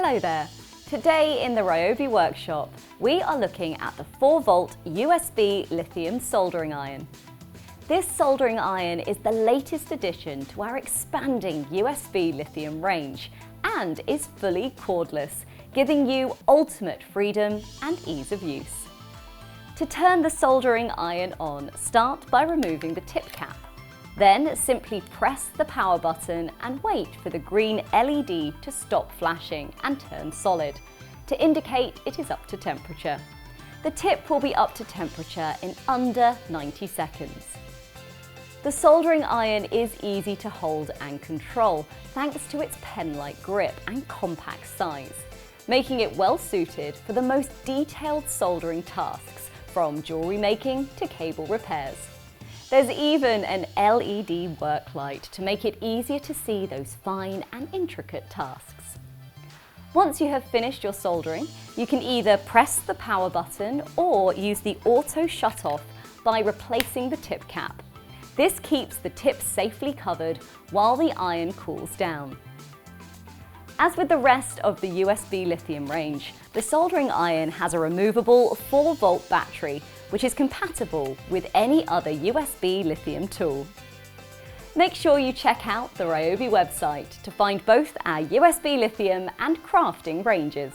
Hello there! Today in the RYOBI workshop, we are looking at the 4-volt USB Lithium soldering iron. This soldering iron is the latest addition to our expanding USB Lithium range and is fully cordless, giving you ultimate freedom and ease of use. To turn the soldering iron on, start by removing the tip cap. Then simply press the power button and wait for the green LED to stop flashing and turn solid, to indicate it is up to temperature. The tip will be up to temperature in under 90 seconds. The soldering iron is easy to hold and control thanks to its pen-like grip and compact size, making it well suited for the most detailed soldering tasks, from jewellery making to cable repairs. There's even an LED work light to make it easier to see those fine and intricate tasks. Once you have finished your soldering, you can either press the power button or use the auto shut-off by replacing the tip cap. This keeps the tip safely covered while the iron cools down. As with the rest of the USB Lithium range, the soldering iron has a removable 4-volt battery which is compatible with any other USB Lithium tool. Make sure you check out the RYOBI website to find both our USB Lithium and crafting ranges.